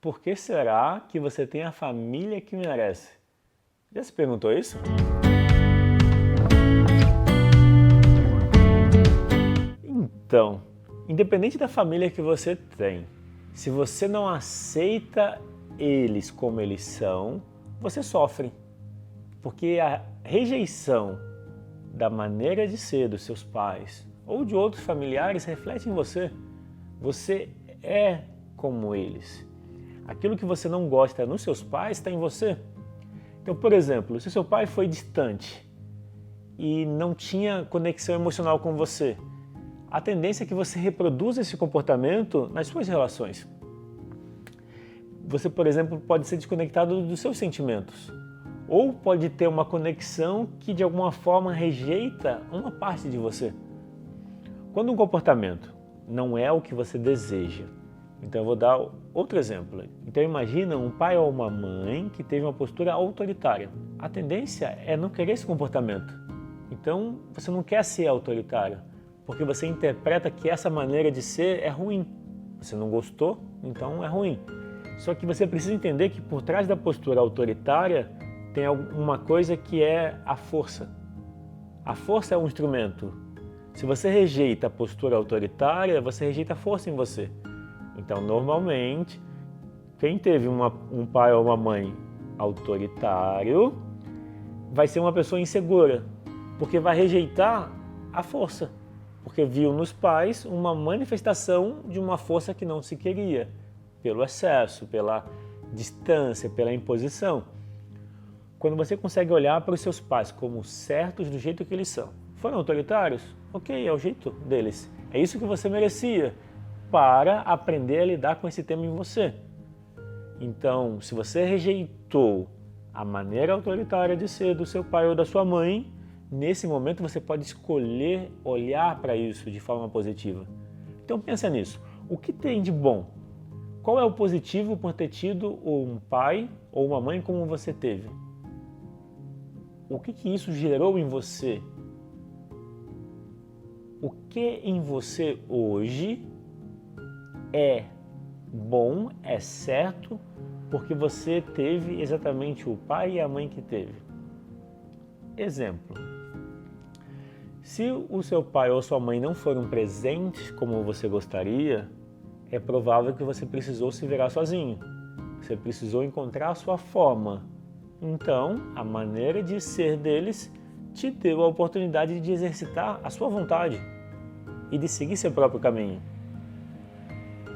por que será que você tem a família que merece? Já se perguntou isso? Então, independente da família que você tem, se você não aceita eles como eles são, você sofre. Porque a rejeição da maneira de ser dos seus pais ou de outros familiares reflete em você. Você é como eles. Aquilo que você não gosta nos seus pais está em você. Então, por exemplo, se seu pai foi distante e não tinha conexão emocional com você, a tendência é que você reproduza esse comportamento nas suas relações. Você, por exemplo, pode ser desconectado dos seus sentimentos. Ou pode ter uma conexão que de alguma forma rejeita uma parte de você. Quando um comportamento não é o que você deseja, então eu vou dar outro exemplo. Então imagina um pai ou uma mãe que teve uma postura autoritária. A tendência é não querer esse comportamento. Então você não quer ser autoritário, porque você interpreta que essa maneira de ser é ruim. Você não gostou, então é ruim. Só que você precisa entender que por trás da postura autoritária tem uma coisa que é a força. A força é um instrumento. Se você rejeita a postura autoritária, você rejeita a força em você. Então, normalmente, quem teve um pai ou uma mãe autoritário vai ser uma pessoa insegura, porque vai rejeitar a força, porque viu nos pais uma manifestação de uma força que não se queria, pelo excesso, pela distância, pela imposição. Quando você consegue olhar para os seus pais como certos do jeito que eles são, foram autoritários? Ok, é o jeito deles. É isso que você merecia para aprender a lidar com esse tema em você. Então, se você rejeitou a maneira autoritária de ser do seu pai ou da sua mãe, nesse momento você pode escolher olhar para isso de forma positiva. Então pensa nisso. O que tem de bom? Qual é o positivo por ter tido um pai ou uma mãe como você teve? O que isso gerou em você? O que em você hoje é bom, é certo, porque você teve exatamente o pai e a mãe que teve? Exemplo. Se o seu pai ou sua mãe não foram presentes como você gostaria, é provável que você precisou se virar sozinho. Você precisou encontrar a sua forma. Então, a maneira de ser deles te deu a oportunidade de exercitar a sua vontade e de seguir seu próprio caminho.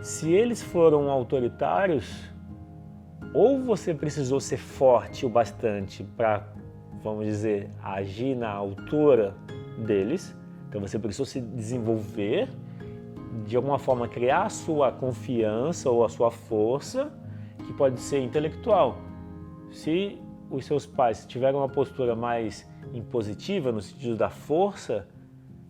Se eles foram autoritários, ou você precisou ser forte o bastante para, vamos dizer, agir na altura deles, então você precisou se desenvolver, de alguma forma criar a sua confiança ou a sua força, que pode ser intelectual. Se os seus pais tiveram uma postura mais impositiva, no sentido da força,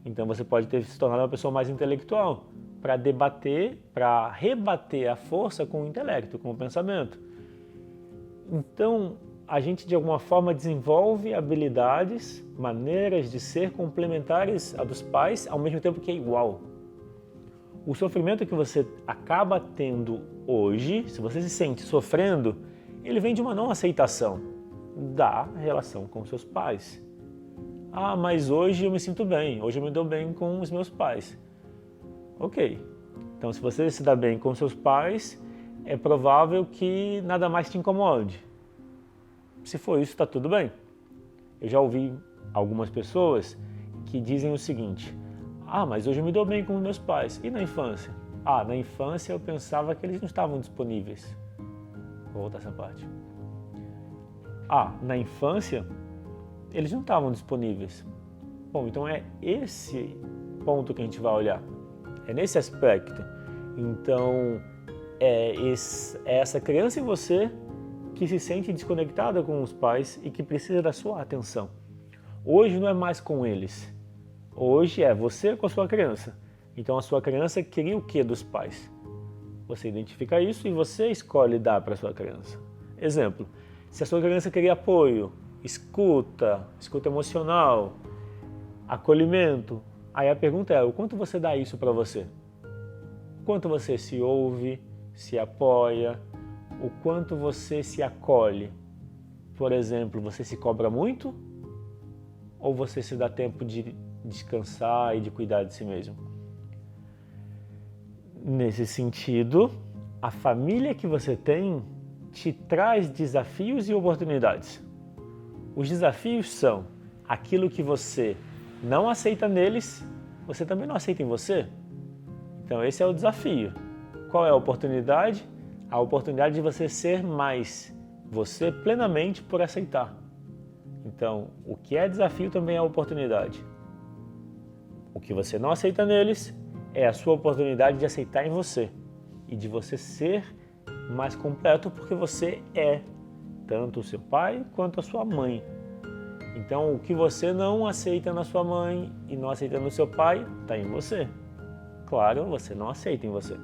então você pode ter se tornado uma pessoa mais intelectual, para debater, para rebater a força com o intelecto, com o pensamento. Então, a gente de alguma forma desenvolve habilidades, maneiras de ser complementares a dos pais, ao mesmo tempo que é igual. O sofrimento que você acaba tendo hoje, se você se sente sofrendo, ele vem de uma não aceitação da relação com seus pais. Ah, mas hoje eu me sinto bem, hoje eu me dou bem com os meus pais. Ok, então se você se dá bem com seus pais, é provável que nada mais te incomode. Se for isso, está tudo bem. Eu já ouvi algumas pessoas que dizem o seguinte: ah, mas hoje eu me dou bem com os meus pais. E na infância? Ah, na infância eu pensava que eles não estavam disponíveis. Vou voltar essa parte. Ah, na infância eles não estavam disponíveis. Bom, então é esse ponto que a gente vai olhar. É nesse aspecto. Então, é essa criança em você que se sente desconectada com os pais e que precisa da sua atenção. Hoje não é mais com eles. Hoje é você com a sua criança. Então a sua criança queria o que dos pais? Você identifica isso e você escolhe dar para a sua criança. Exemplo, se a sua criança queria apoio, escuta emocional, acolhimento, aí a pergunta é: o quanto você dá isso para você? O quanto você se ouve, se apoia, o quanto você se acolhe. Por exemplo, você se cobra muito ou você se dá tempo de descansar e de cuidar de si mesmo? Nesse sentido, a família que você tem te traz desafios e oportunidades. Os desafios são aquilo que você não aceita neles, você também não aceita em você. Então esse é o desafio. Qual é a oportunidade? A oportunidade de você ser mais você plenamente por aceitar. Então, o que é desafio também é oportunidade. O que você não aceita neles é a sua oportunidade de aceitar em você e de você ser mais completo porque você é tanto o seu pai quanto a sua mãe. Então, o que você não aceita na sua mãe e não aceita no seu pai, está em você. Claro, você não aceita em você.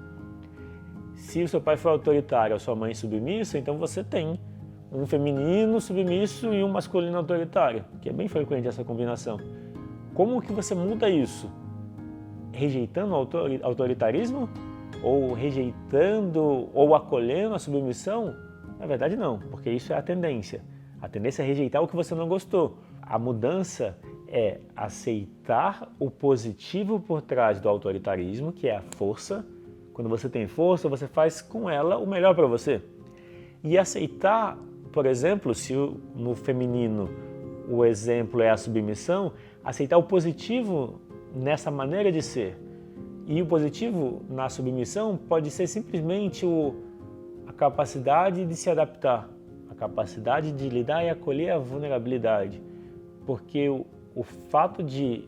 Se o seu pai for autoritário, a sua mãe submissa, então você tem um feminino submisso e um masculino autoritário, que é bem frequente essa combinação. Como que você muda isso? Rejeitando o autoritarismo? Ou rejeitando ou acolhendo a submissão? Na verdade não, porque isso é a tendência. A tendência é rejeitar o que você não gostou. A mudança é aceitar o positivo por trás do autoritarismo, que é a força. Quando você tem força, você faz com ela o melhor para você. E aceitar, por exemplo, se no feminino o exemplo é a submissão, aceitar o positivo nessa maneira de ser. E o positivo na submissão pode ser simplesmente a capacidade de se adaptar, a capacidade de lidar e acolher a vulnerabilidade. Porque o fato de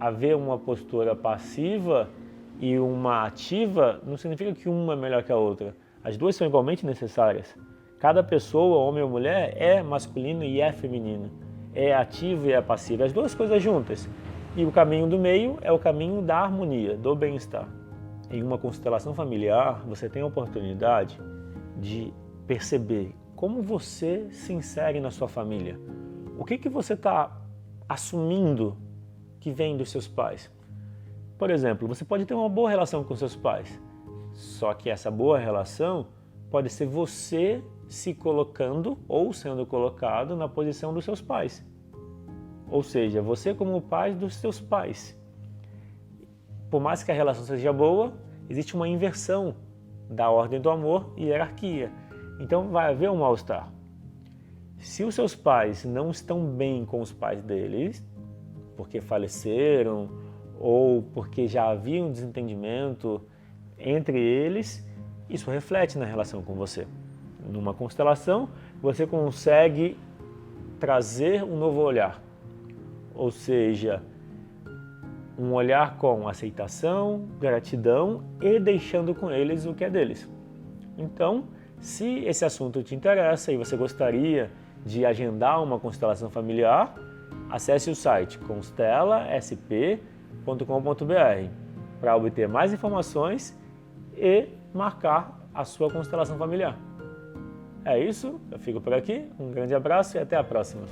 haver uma postura passiva e uma ativa não significa que uma é melhor que a outra. As duas são igualmente necessárias. Cada pessoa, homem ou mulher, é masculino e é feminino. É ativo e é passivo. As duas coisas juntas. E o caminho do meio é o caminho da harmonia, do bem-estar. Em uma constelação familiar, você tem a oportunidade de perceber como você se insere na sua família. O que você está assumindo que vem dos seus pais? Por exemplo, você pode ter uma boa relação com seus pais, só que essa boa relação pode ser você se colocando ou sendo colocado na posição dos seus pais. Ou seja, você como pai dos seus pais. Por mais que a relação seja boa, existe uma inversão da ordem do amor e hierarquia. Então vai haver um mal-estar. Se os seus pais não estão bem com os pais deles, porque faleceram ou porque já havia um desentendimento entre eles, isso reflete na relação com você. Numa constelação, você consegue trazer um novo olhar. Ou seja, um olhar com aceitação, gratidão e deixando com eles o que é deles. Então, se esse assunto te interessa e você gostaria de agendar uma constelação familiar, acesse o site constelasp.com.br para obter mais informações e marcar a sua constelação familiar. É isso, eu fico por aqui, um grande abraço e até a próxima.